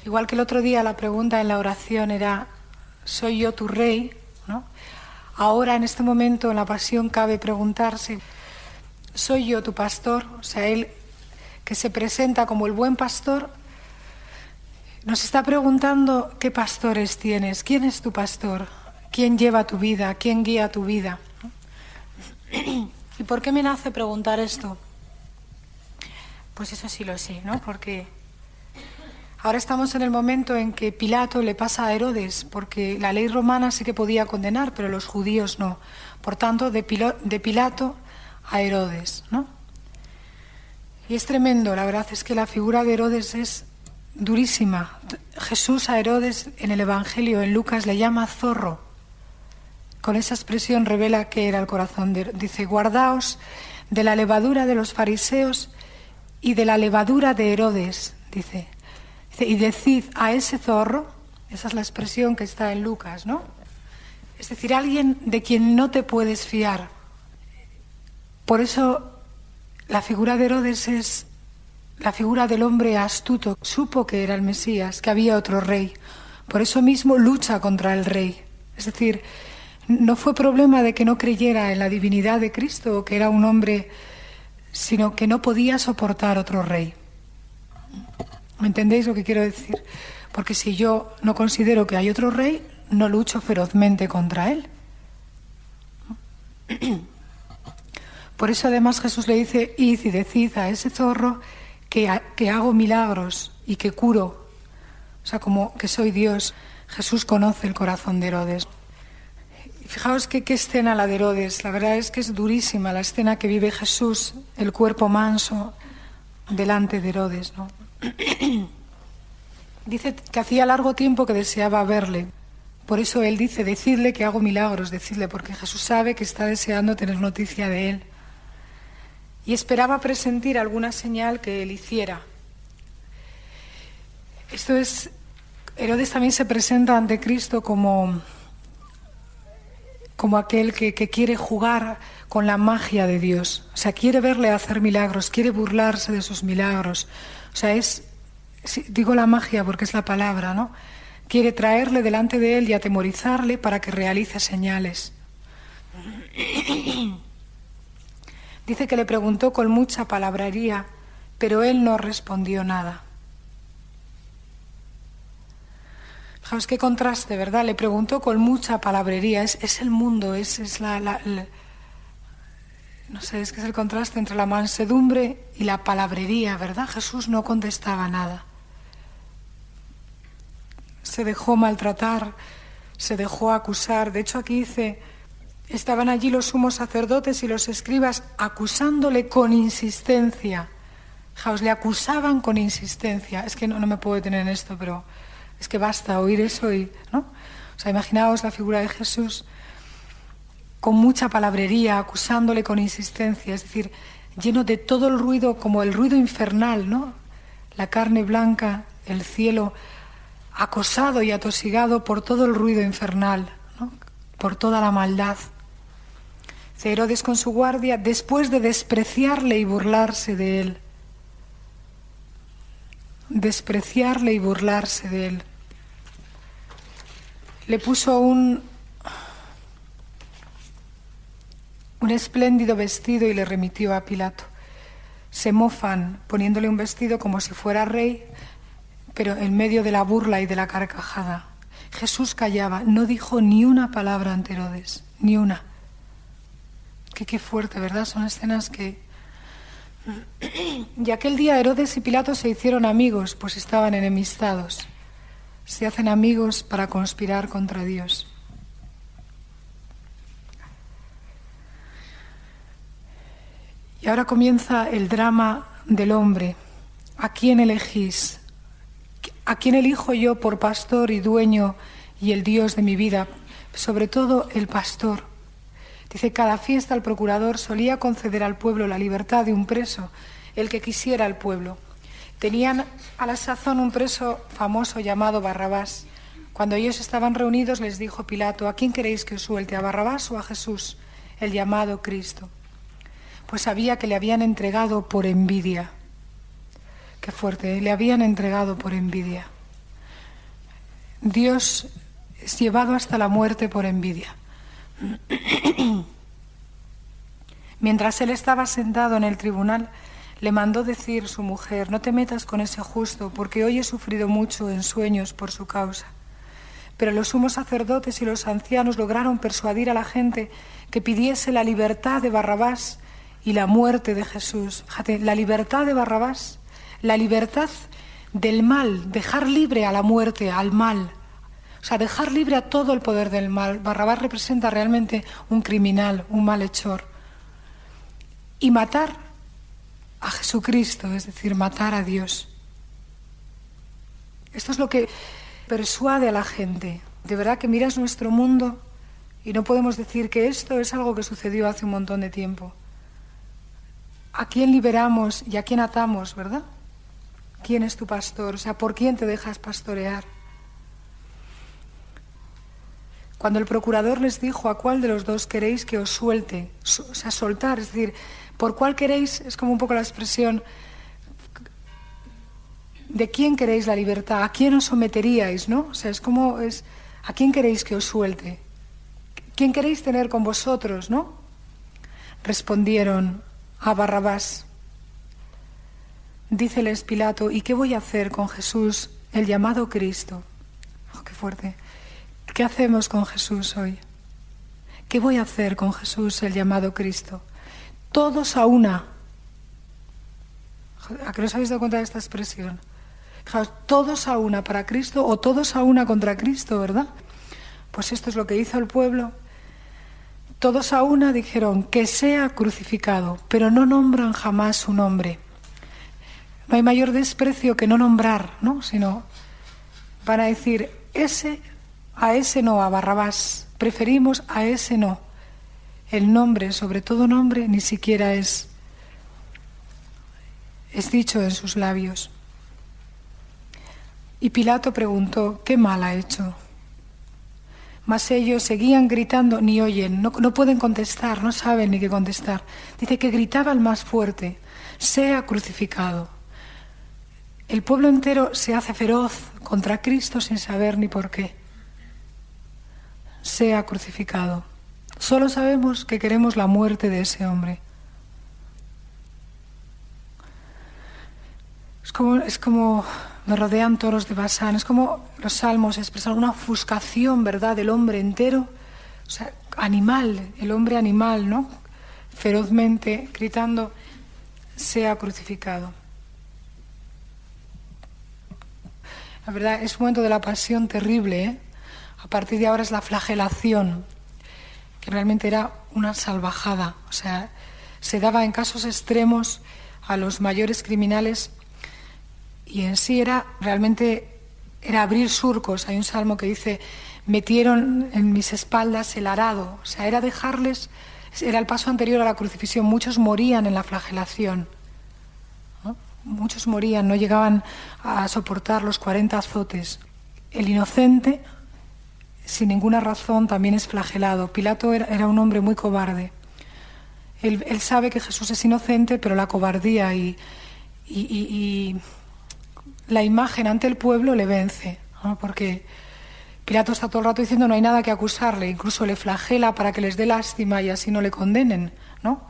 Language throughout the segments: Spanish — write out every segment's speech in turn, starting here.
Igual que el otro día la pregunta en la oración era, ¿soy yo tu rey?, ¿no? Ahora, en este momento, en la pasión, cabe preguntarse, ¿soy yo tu pastor? O sea, Él, que se presenta como el buen pastor, nos está preguntando qué pastores tienes, quién es tu pastor, quién lleva tu vida, quién guía tu vida. ¿Y por qué me nace preguntar esto? Pues eso sí lo sé, ¿no? Porque ahora estamos en el momento en que Pilato le pasa a Herodes, porque la ley romana sí que podía condenar, pero los judíos no. Por tanto, de Pilato a Herodes, ¿no? Y es tremendo, la verdad es que la figura de Herodes es durísima. Jesús a Herodes en el Evangelio, en Lucas, le llama zorro. Con esa expresión revela que era el corazón de... Dice, guardaos de la levadura de los fariseos y de la levadura de Herodes, dice. Y decid a ese zorro, esa es la expresión que está en Lucas, ¿no? Es decir, alguien de quien no te puedes fiar. Por eso la figura de Herodes es la figura del hombre astuto. Supo que era el Mesías, que había otro rey. Por eso mismo lucha contra el rey. Es decir, no fue problema de que no creyera en la divinidad de Cristo o que era un hombre, sino que no podía soportar otro rey. ¿Me entendéis lo que quiero decir? Porque si yo no considero que hay otro rey, no lucho ferozmente contra él. Por eso además Jesús le dice, id y decid a ese zorro que hago milagros y que curo. O sea, como que soy Dios. Jesús conoce el corazón de Herodes. Y fijaos qué escena la de Herodes. La verdad es que es durísima la escena que vive Jesús, el cuerpo manso, delante de Herodes, ¿no? Dice que hacía largo tiempo que deseaba verle. Por eso él dice, decidle que hago milagros, decidle, porque Jesús sabe que está deseando tener noticia de él. Y esperaba presentir alguna señal que él hiciera. Esto es, Herodes también se presenta ante Cristo como aquel que quiere jugar con la magia de Dios. O sea, quiere verle hacer milagros, quiere burlarse de sus milagros. O sea, digo la magia porque es la palabra, ¿no? Quiere traerle delante de él y atemorizarle para que realice señales. Dice que le preguntó con mucha palabrería, pero él no respondió nada. Fijaos qué contraste, ¿verdad? Le preguntó con mucha palabrería. Es el mundo, no sé, es que es el contraste entre la mansedumbre y la palabrería, ¿verdad? Jesús no contestaba nada. Se dejó maltratar, se dejó acusar. De hecho, aquí dice, estaban allí los sumos sacerdotes y los escribas acusándole con insistencia. Fijaos, le acusaban con insistencia. Es que no me puedo detener en esto, pero es que basta oír eso, ¿no? O sea, imaginaos la figura de Jesús con mucha palabrería, acusándole con insistencia, es decir, lleno de todo el ruido, como el ruido infernal, ¿no? La carne blanca, el cielo acosado y atosigado por todo el ruido infernal, ¿no? Por toda la maldad. Herodes con su guardia, después de despreciarle y burlarse de él, le puso un espléndido vestido y le remitió a Pilato. Se mofan poniéndole un vestido como si fuera rey, pero en medio de la burla y de la carcajada. Jesús callaba, no dijo ni una palabra ante Herodes, ni una. Qué fuerte, ¿verdad? Son escenas que... Y aquel día Herodes y Pilato se hicieron amigos, pues estaban enemistados. Se hacen amigos para conspirar contra Dios. Y ahora comienza el drama del hombre. ¿A quién elegís? ¿A quién elijo yo por pastor y dueño y el Dios de mi vida? Sobre todo el pastor. Dice, cada fiesta el procurador solía conceder al pueblo la libertad de un preso, el que quisiera el pueblo. Tenían a la sazón un preso famoso llamado Barrabás. Cuando ellos estaban reunidos les dijo Pilato, ¿a quién queréis que os suelte, a Barrabás o a Jesús, el llamado Cristo? Pues sabía que le habían entregado por envidia. Qué fuerte, ¿eh? Le habían entregado por envidia. Dios es llevado hasta la muerte por envidia. Mientras él estaba sentado en el tribunal, le mandó decir su mujer: no te metas con ese justo, porque hoy he sufrido mucho en sueños por su causa. Pero los sumos sacerdotes y los ancianos lograron persuadir a la gente que pidiese la libertad de Barrabás y la muerte de Jesús. Fíjate, la libertad de Barrabás, la libertad del mal, dejar libre a la muerte, al mal. O sea, dejar libre a todo el poder del mal. Barrabás representa realmente un criminal, un malhechor. Y matar a Jesucristo, es decir, matar a Dios. Esto es lo que persuade a la gente. De verdad que miras nuestro mundo y no podemos decir que esto es algo que sucedió hace un montón de tiempo. ¿A quién liberamos y a quién atamos, verdad? ¿Quién es tu pastor? O sea, ¿por quién te dejas pastorear? Cuando el procurador les dijo: ¿a cuál de los dos queréis que os suelte? O sea, soltar, es decir, ¿por cuál queréis? Es como un poco la expresión: ¿de quién queréis la libertad? ¿A quién os someteríais, no? O sea, es como, ¿a quién queréis que os suelte? ¿Quién queréis tener con vosotros, no? Respondieron: a Barrabás. Díceles Pilato: ¿y qué voy a hacer con Jesús, el llamado Cristo? Oh, qué fuerte. ¿Qué hacemos con Jesús hoy? ¿Qué voy a hacer con Jesús, el llamado Cristo? Todos a una. ¿A qué no os habéis dado cuenta de esta expresión? Fijaos, todos a una para Cristo o todos a una contra Cristo, ¿verdad? Pues esto es lo que hizo el pueblo. Todos a una dijeron: que sea crucificado, pero no nombran jamás su nombre. No hay mayor desprecio que no nombrar, ¿no? Sino van a decir: a ese no, a Barrabás, preferimos a ese no. El nombre, sobre todo nombre, ni siquiera es dicho en sus labios. Y Pilato preguntó: ¿qué mal ha hecho? Mas ellos seguían gritando, ni oyen, no pueden contestar, no saben ni qué contestar. Dice que gritaba el más fuerte: sea crucificado. El pueblo entero se hace feroz contra Cristo sin saber ni por qué. Sea crucificado. Solo sabemos que queremos la muerte de ese hombre. Es como me rodean toros de Basán, es como los salmos expresan una ofuscación, ¿verdad?, del hombre entero, o sea, animal, el hombre animal, ¿no?, ferozmente gritando: sea crucificado. La verdad, es un momento de la pasión terrible, ¿eh? A partir de ahora es la flagelación, que realmente era una salvajada, o sea, se daba en casos extremos a los mayores criminales. Y en sí era abrir surcos. Hay un salmo que dice: metieron en mis espaldas el arado. O sea, era dejarles, era el paso anterior a la crucifixión. Muchos morían en la flagelación, ¿no? Muchos morían, no llegaban a soportar los 40 azotes. El inocente, sin ninguna razón, también es flagelado. Pilato era un hombre muy cobarde. Él sabe que Jesús es inocente, pero la cobardía y la imagen ante el pueblo le vence, ¿no? Porque Pilato está todo el rato diciendo: no hay nada que acusarle, incluso le flagela para que les dé lástima y así no le condenen, ¿no?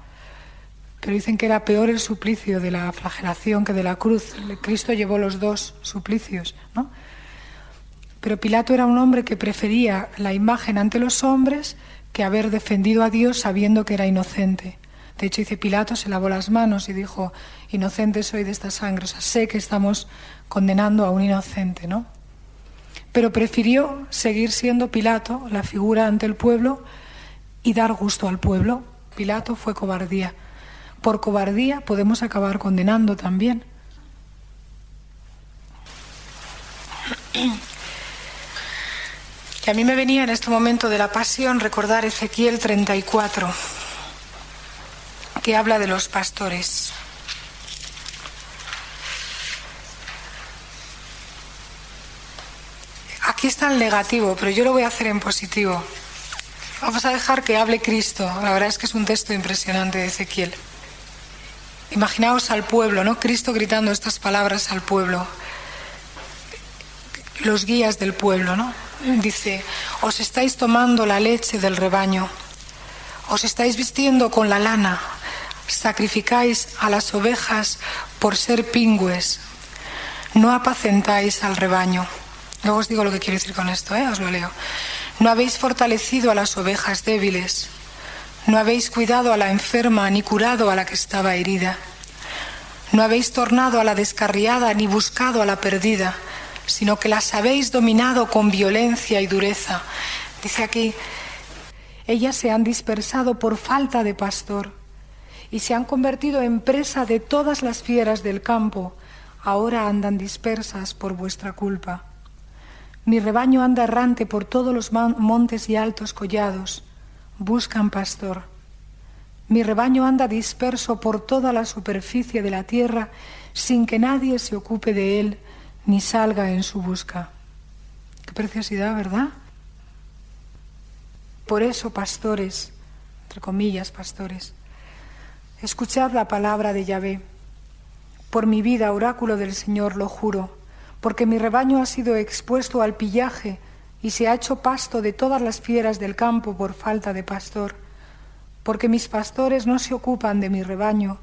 Pero dicen que era peor el suplicio de la flagelación que de la cruz. Cristo llevó los dos suplicios, ¿no? Pero Pilato era un hombre que prefería la imagen ante los hombres que haber defendido a Dios sabiendo que era inocente. De hecho, dice: Pilato se lavó las manos y dijo: inocente soy de esta sangre. O sea, sé que estamos condenando a un inocente, ¿no? Pero prefirió seguir siendo Pilato, la figura ante el pueblo, y dar gusto al pueblo. Pilato fue cobardía. Por cobardía podemos acabar condenando también. Y a mí me venía en este momento de la pasión recordar Ezequiel 34, que habla de los pastores. Aquí está el negativo, pero yo lo voy a hacer en positivo. Vamos a dejar que hable Cristo. La verdad es que es un texto impresionante de Ezequiel. Imaginaos al pueblo, ¿no? Cristo gritando estas palabras al pueblo. los guías del pueblo, ¿no? Dice, os estáis tomando la leche del rebaño, os estáis vistiendo con la lana, sacrificáis a las ovejas por ser pingües, no apacentáis al rebaño. Luego os digo lo que quiero decir con esto, os lo leo. No habéis fortalecido a las ovejas débiles, no habéis cuidado a la enferma ni curado a la que estaba herida. No habéis tornado a la descarriada ni buscado a la perdida, sino que las habéis dominado con violencia y dureza. Dice aquí, ellas se han dispersado por falta de pastor y se han convertido en presa de todas las fieras del campo. Ahora andan dispersas por vuestra culpa. Mi rebaño anda errante por todos los montes y altos collados. Buscan pastor. Mi rebaño anda disperso por toda la superficie de la tierra sin que nadie se ocupe de él ni salga en su busca. Qué preciosidad, ¿verdad? Por eso, pastores, entre comillas, pastores, escuchad la palabra de Yahvé. Por mi vida, oráculo del Señor, lo juro, porque mi rebaño ha sido expuesto al pillaje y se ha hecho pasto de todas las fieras del campo por falta de pastor, porque mis pastores no se ocupan de mi rebaño,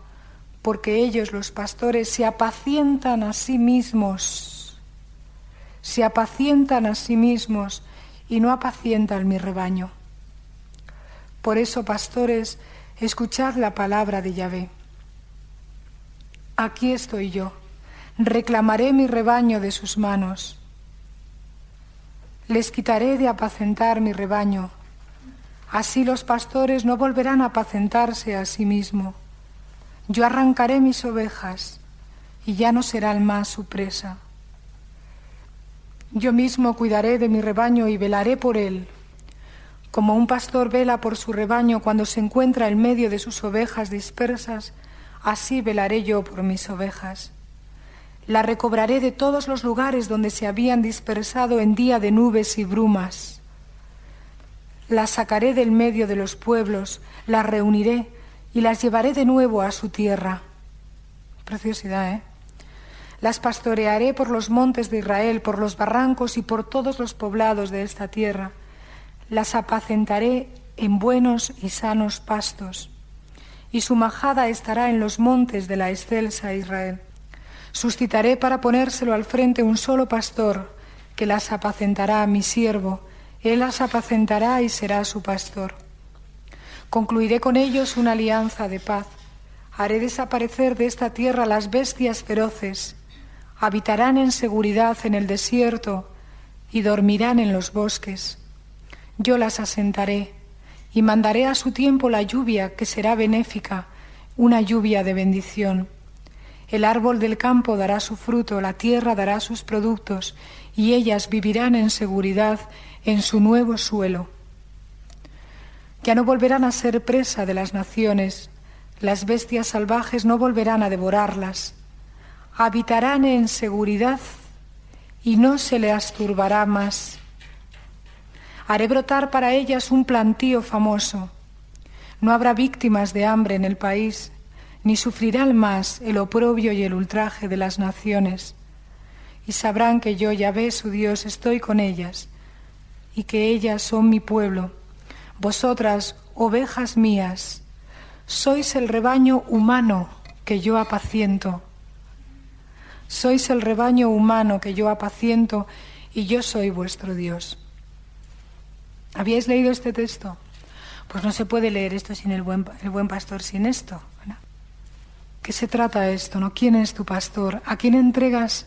porque ellos, los pastores, se apacientan a sí mismos y no apacientan mi rebaño. Por eso, pastores, escuchad la palabra de Yahvé. Aquí estoy yo, reclamaré mi rebaño de sus manos. Les quitaré de apacentar mi rebaño. Así los pastores no volverán a apacentarse a sí mismos. Yo arrancaré mis ovejas y ya no serán más su presa. Yo mismo cuidaré de mi rebaño y velaré por él. Como un pastor vela por su rebaño cuando se encuentra en medio de sus ovejas dispersas, así velaré yo por mis ovejas. La recobraré de todos los lugares donde se habían dispersado en día de nubes y brumas. Las sacaré del medio de los pueblos, las reuniré y las llevaré de nuevo a su tierra. Preciosidad, ¿eh? Las pastorearé por los montes de Israel, por los barrancos y por todos los poblados de esta tierra. Las apacentaré en buenos y sanos pastos, y su majada estará en los montes de la excelsa Israel. Suscitaré para ponérselo al frente un solo pastor, que las apacentará a mi siervo. Él las apacentará y será su pastor. Concluiré con ellos una alianza de paz. Haré desaparecer de esta tierra las bestias feroces. Habitarán en seguridad en el desierto y dormirán en los bosques. Yo las asentaré y mandaré a su tiempo la lluvia, que será benéfica, una lluvia de bendición. El árbol del campo dará su fruto, la tierra dará sus productos, y ellas vivirán en seguridad en su nuevo suelo. Ya no volverán a ser presa de las naciones, las bestias salvajes no volverán a devorarlas. Habitarán en seguridad y no se les turbará más. Haré brotar para ellas un plantío famoso. No habrá víctimas de hambre en el país, ni sufrirán más el oprobio y el ultraje de las naciones. Y sabrán que yo, Yahvé, su Dios, estoy con ellas, y que ellas son mi pueblo. Vosotras, ovejas mías, sois el rebaño humano que yo apaciento. Sois el rebaño humano que yo apaciento, y yo soy vuestro Dios. ¿Habíais leído este texto? Pues no se puede leer esto sin el buen pastor sin esto, ¿verdad? ¿Qué se trata esto, no? ¿Quién es tu pastor? ¿A quién entregas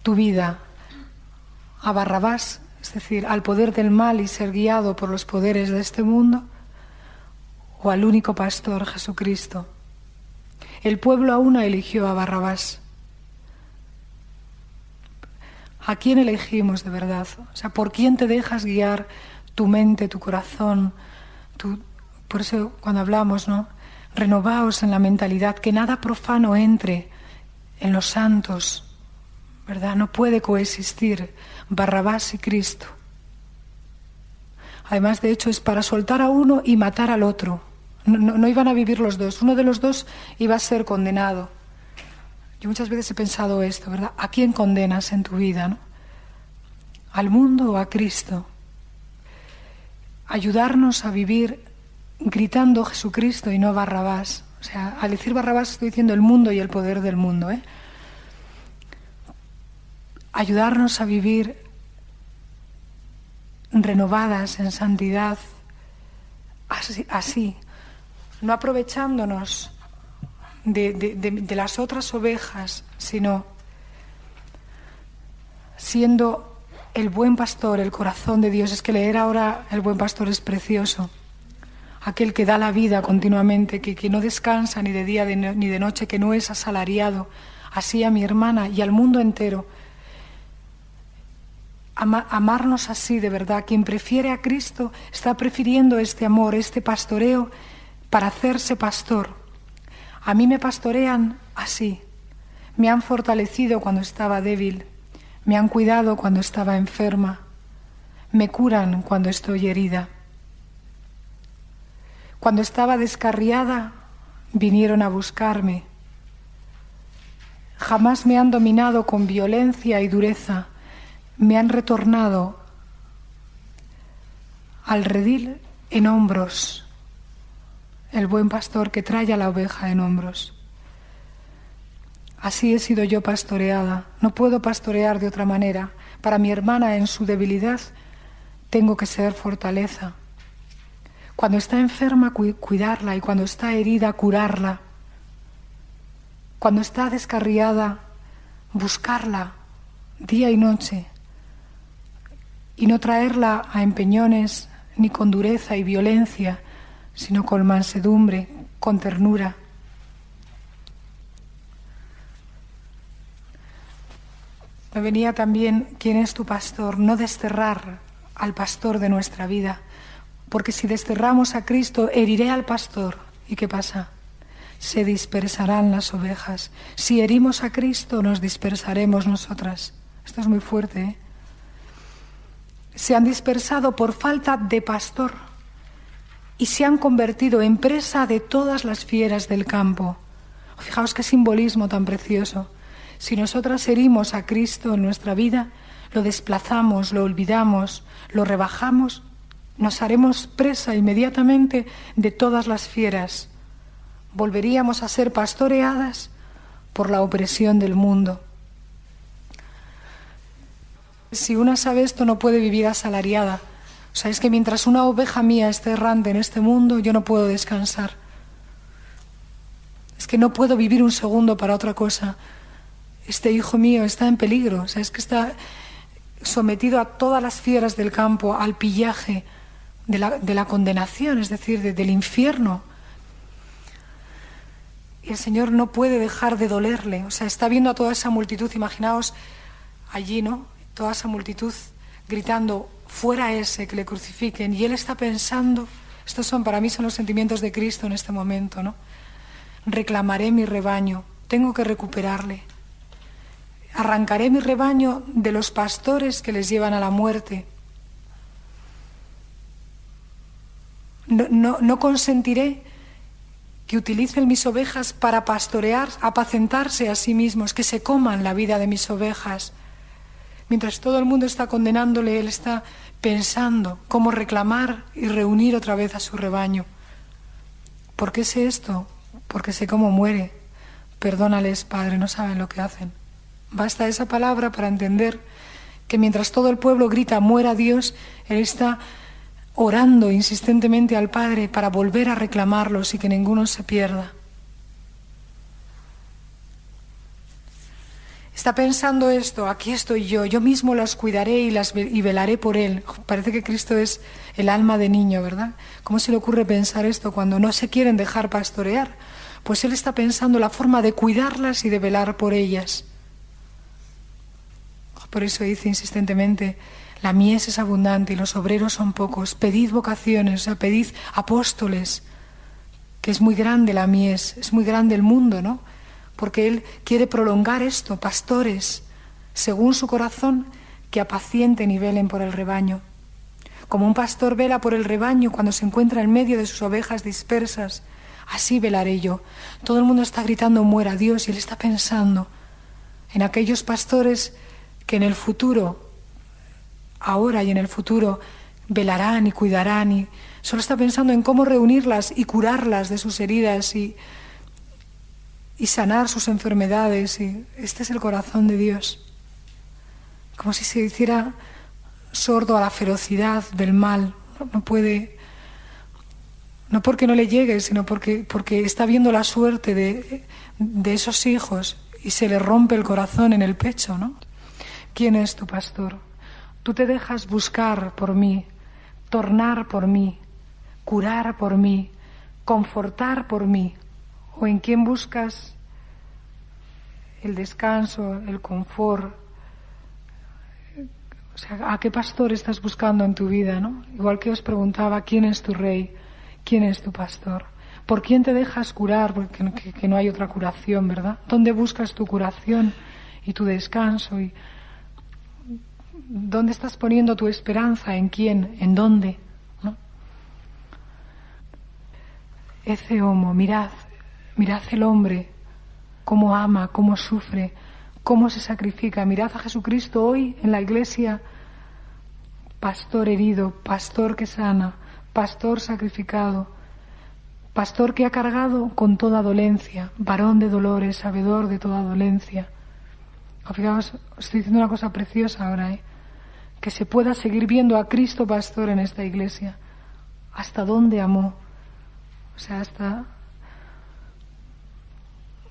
tu vida? ¿A Barrabás, es decir, al poder del mal y ser guiado por los poderes de este mundo? ¿O al único pastor, Jesucristo? El pueblo aún no eligió a Barrabás. ¿A quién elegimos de verdad? O sea, ¿por quién te dejas guiar tu mente, tu corazón? Por eso cuando hablamos, ¿no? Renovaos en la mentalidad, que nada profano entre en los santos, ¿verdad? No puede coexistir Barrabás y Cristo. Además, de hecho, es para soltar a uno y matar al otro. No iban a vivir los dos. Uno de los dos iba a ser condenado. Yo muchas veces he pensado esto, ¿verdad? ¿A quién condenas en tu vida, no? ¿Al mundo o a Cristo? Ayudarnos a vivir gritando Jesucristo y no Barrabás. O sea, al decir Barrabás estoy diciendo el mundo y el poder del mundo, ¿eh? Ayudarnos a vivir renovadas en santidad, así, no aprovechándonos de las otras ovejas, sino siendo el buen pastor, el corazón de Dios. Es que leer ahora el buen pastor es precioso. Aquel que da la vida continuamente, que no descansa ni de día ni de noche, que no es asalariado. Así a mi hermana y al mundo entero. Amarnos así de verdad. Quien prefiere a Cristo está prefiriendo este amor, este pastoreo, para hacerse pastor. A mí me pastorean así. Me han fortalecido cuando estaba débil. Me han cuidado cuando estaba enferma. Me curan cuando estoy herida. Cuando estaba descarriada, vinieron a buscarme. Jamás me han dominado con violencia y dureza. Me han retornado al redil en hombros. El buen pastor que trae a la oveja en hombros. Así he sido yo pastoreada. No puedo pastorear de otra manera. Para mi hermana en su debilidad tengo que ser fortaleza. Cuando está enferma, cuidarla, y cuando está herida, curarla. Cuando está descarriada, buscarla día y noche y no traerla a empeñones ni con dureza y violencia, sino con mansedumbre, con ternura. Me venía también, ¿quién es tu pastor? No desterrar al pastor de nuestra vida, porque si desterramos a Cristo, heriré al pastor. ¿Y qué pasa? Se dispersarán las ovejas. Si herimos a Cristo, nos dispersaremos nosotras. Esto es muy fuerte, ¿eh? Se han dispersado por falta de pastor y se han convertido en presa de todas las fieras del campo. Fijaos qué simbolismo tan precioso. Si nosotras herimos a Cristo en nuestra vida, lo desplazamos, lo olvidamos, lo rebajamos, nos haremos presa inmediatamente de todas las fieras. Volveríamos a ser pastoreadas por la opresión del mundo. Si una sabe esto, no puede vivir asalariada. O sea, es que mientras una oveja mía esté errante en este mundo, yo no puedo descansar. Es que no puedo vivir un segundo para otra cosa. Este hijo mío está en peligro. O sea, es que está sometido a todas las fieras del campo, al pillaje de la condenación, es decir, del infierno. Y el Señor no puede dejar de dolerle. O sea, está viendo a toda esa multitud, imaginaos allí, ¿no? Toda esa multitud gritando, fuera ese, que le crucifiquen. Y Él está pensando, para mí son los sentimientos de Cristo en este momento, ¿no? Reclamaré mi rebaño, tengo que recuperarle. Arrancaré mi rebaño de los pastores que les llevan a la muerte. No consentiré que utilicen mis ovejas para pastorear, apacentarse a sí mismos, que se coman la vida de mis ovejas. Mientras todo el mundo está condenándole, Él está pensando cómo reclamar y reunir otra vez a su rebaño. ¿Por qué sé esto? Porque sé cómo muere. Perdónales, Padre, no saben lo que hacen. Basta esa palabra para entender que mientras todo el pueblo grita, muera Dios, Él está orando insistentemente al Padre para volver a reclamarlos y que ninguno se pierda. Está pensando esto, aquí estoy yo mismo las cuidaré y velaré por Él. Parece que Cristo es el alma de niño, ¿verdad? ¿Cómo se le ocurre pensar esto cuando no se quieren dejar pastorear? Pues Él está pensando la forma de cuidarlas y de velar por ellas. Por eso dice insistentemente, la mies es abundante y los obreros son pocos. Pedid vocaciones, o sea, pedid apóstoles, que es muy grande la mies, es muy grande el mundo, ¿no? Porque Él quiere prolongar esto, pastores, según su corazón, que apacienten y velen por el rebaño. Como un pastor vela por el rebaño cuando se encuentra en medio de sus ovejas dispersas, así velaré yo. Todo el mundo está gritando, muera Dios, y Él está pensando en aquellos pastores que en el futuro ahora y en el futuro velarán y cuidarán, y solo está pensando en cómo reunirlas y curarlas de sus heridas y sanar sus enfermedades. Y este es el corazón de Dios. Como si se hiciera sordo a la ferocidad del mal. No puede, no porque no le llegue, sino porque está viendo la suerte de esos hijos y se le rompe el corazón en el pecho, ¿no? ¿Quién es tu pastor? Tú te dejas buscar por mí, tornar por mí, curar por mí, confortar por mí. ¿O en quién buscas el descanso, el confort? O sea, ¿a qué pastor estás buscando en tu vida, no? Igual que os preguntaba, ¿quién es tu rey? ¿Quién es tu pastor? ¿Por quién te dejas curar? Porque que no hay otra curación, ¿verdad? ¿Dónde buscas tu curación y tu descanso? ¿Y dónde estás poniendo tu esperanza? ¿En quién? ¿En dónde? ¿No? Ece homo, mirad el hombre, cómo ama, cómo sufre, cómo se sacrifica. Mirad a Jesucristo hoy en la iglesia, pastor herido, pastor que sana, pastor sacrificado, pastor que ha cargado con toda dolencia, varón de dolores, sabedor de toda dolencia. Fijaos, estoy diciendo una cosa preciosa ahora, que se pueda seguir viendo a Cristo pastor en esta iglesia. ¿Hasta dónde amó? O sea,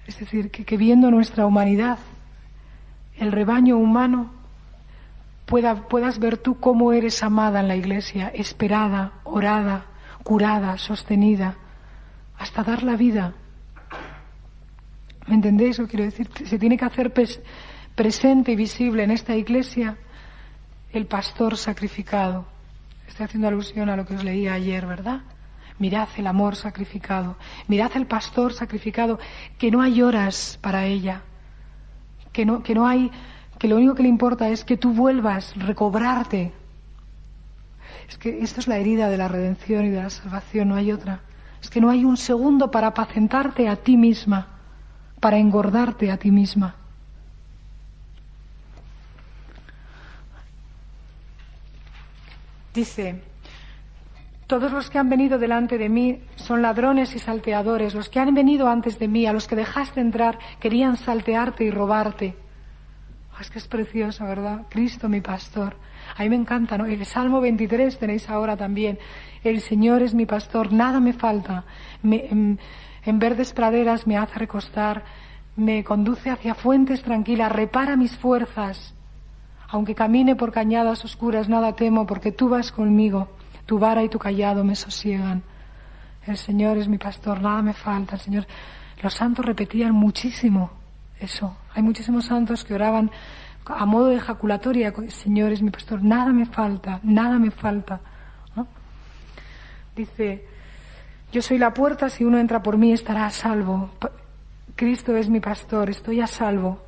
es decir, que viendo nuestra humanidad, el rebaño humano, puedas ver tú cómo eres amada en la iglesia, esperada, orada, curada, sostenida, hasta dar la vida. ¿Me entendéis lo que quiero decir? Se tiene que hacer presente y visible en esta iglesia el pastor sacrificado. Estoy haciendo alusión a lo que os leía ayer, ¿verdad? Mirad el amor sacrificado, mirad el pastor sacrificado, que no hay horas para ella, que lo único que le importa es que tú vuelvas, recobrarte. Es que esto es la herida de la redención y de la salvación, no hay otra. Es que no hay un segundo para apacentarte a ti misma, para engordarte a ti misma. Dice: todos los que han venido delante de mí son ladrones y salteadores. Los que han venido antes de mí, a los que dejaste entrar, querían saltearte y robarte. Es que es precioso, ¿verdad? Cristo mi pastor. A mí me encanta, ¿no? El Salmo 23 tenéis ahora también. El Señor es mi pastor, nada me falta. En verdes praderas me hace recostar, me conduce hacia fuentes tranquilas, repara mis fuerzas. Aunque camine por cañadas oscuras, nada temo, porque tú vas conmigo. Tu vara y tu cayado me sosiegan. El Señor es mi pastor, nada me falta. El Señor. Los santos repetían muchísimo eso. Hay muchísimos santos que oraban a modo de ejaculatoria: el Señor es mi pastor, nada me falta, nada me falta, ¿no? Dice: yo soy la puerta, si uno entra por mí estará a salvo. Cristo es mi pastor, estoy a salvo.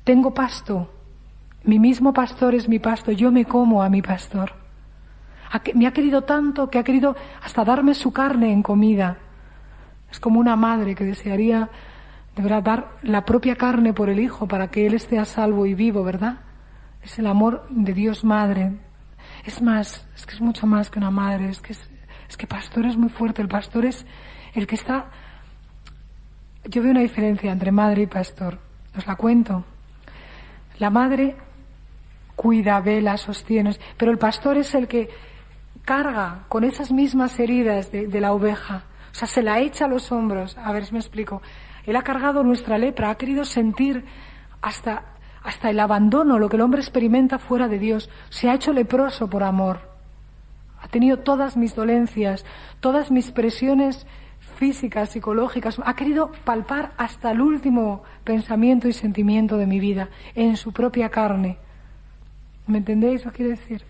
Tengo pasto, mi mismo pastor es mi pasto, yo me como a mi pastor. Me ha querido tanto que ha querido hasta darme su carne en comida. Es como una madre que desearía de verdad dar la propia carne por el hijo para que él esté a salvo y vivo, ¿verdad? Es el amor de Dios Madre. Es más, es que es mucho más que una madre, es que pastor es muy fuerte. El pastor es el que está... Yo veo una diferencia entre madre y pastor. Os la cuento. La madre cuida, vela, sostiene, pero el pastor es el que carga con esas mismas heridas de la oveja. O sea, se la echa a los hombros. A ver si me explico. Él ha cargado nuestra lepra, ha querido sentir hasta el abandono, lo que el hombre experimenta fuera de Dios. Se ha hecho leproso por amor. Ha tenido todas mis dolencias, todas mis presiones físicas, psicológicas. Ha querido palpar hasta el último pensamiento y sentimiento de mi vida en su propia carne. ¿Me entendéis lo que quiero decir?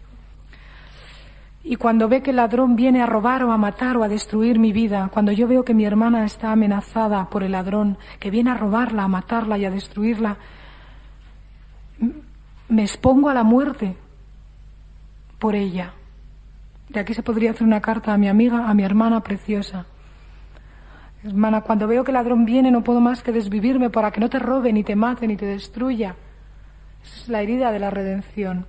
Y cuando ve que el ladrón viene a robar o a matar o a destruir mi vida, cuando yo veo que mi hermana está amenazada por el ladrón, que viene a robarla, a matarla y a destruirla, me expongo a la muerte por ella. De aquí se podría hacer una carta a mi amiga, a mi hermana preciosa. Hermana, cuando veo que el ladrón viene no puedo más que desvivirme para que no te robe, ni te mate, ni te destruya. Esa es la herida de la redención.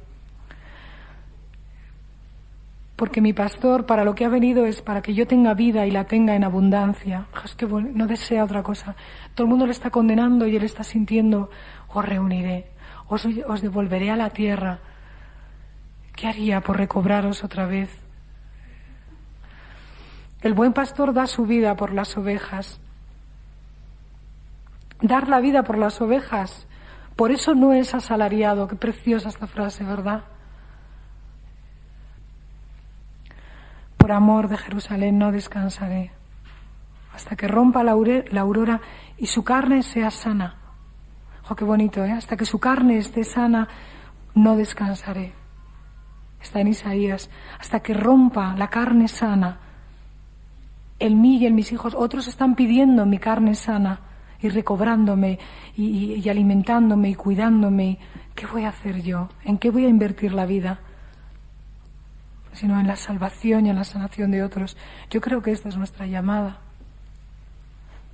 porque mi pastor para lo que ha venido es para que yo tenga vida y la tenga en abundancia. Es que no desea otra cosa. Todo el mundo le está condenando y él está sintiendo, os reuniré, os devolveré a la tierra. ¿Qué haría por recobraros otra vez? El buen pastor da su vida por las ovejas. Dar la vida por las ovejas, por eso no es asalariado. Qué preciosa esta frase, ¿verdad? Por amor de Jerusalén no descansaré, hasta que rompa la aurora y su carne sea sana. ¡Oh, qué bonito!, ¿eh? Hasta que su carne esté sana, no descansaré. Está en Isaías. Hasta que rompa la carne sana, en mí y en mis hijos. Otros están pidiendo mi carne sana y recobrándome y alimentándome y cuidándome. ¿Qué voy a hacer yo? ¿En qué voy a invertir la vida? Sino en la salvación y en la sanación de otros. Yo creo que esta es nuestra llamada.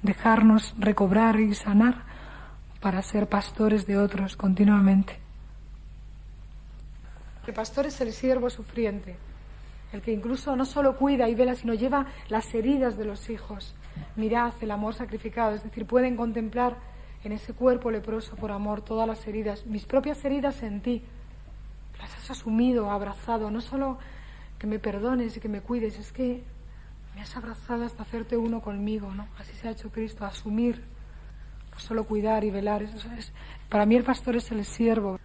Dejarnos recobrar y sanar para ser pastores de otros continuamente. El pastor es el siervo sufriente, el que incluso no solo cuida y vela, sino lleva las heridas de los hijos. Mirad el amor sacrificado, es decir, pueden contemplar en ese cuerpo leproso por amor todas las heridas, mis propias heridas en ti. Las has asumido, abrazado, no solo que me perdones y que me cuides, es que me has abrazado hasta hacerte uno conmigo, ¿no? Así se ha hecho Cristo, asumir, no solo cuidar y velar. Para mí el pastor es el siervo.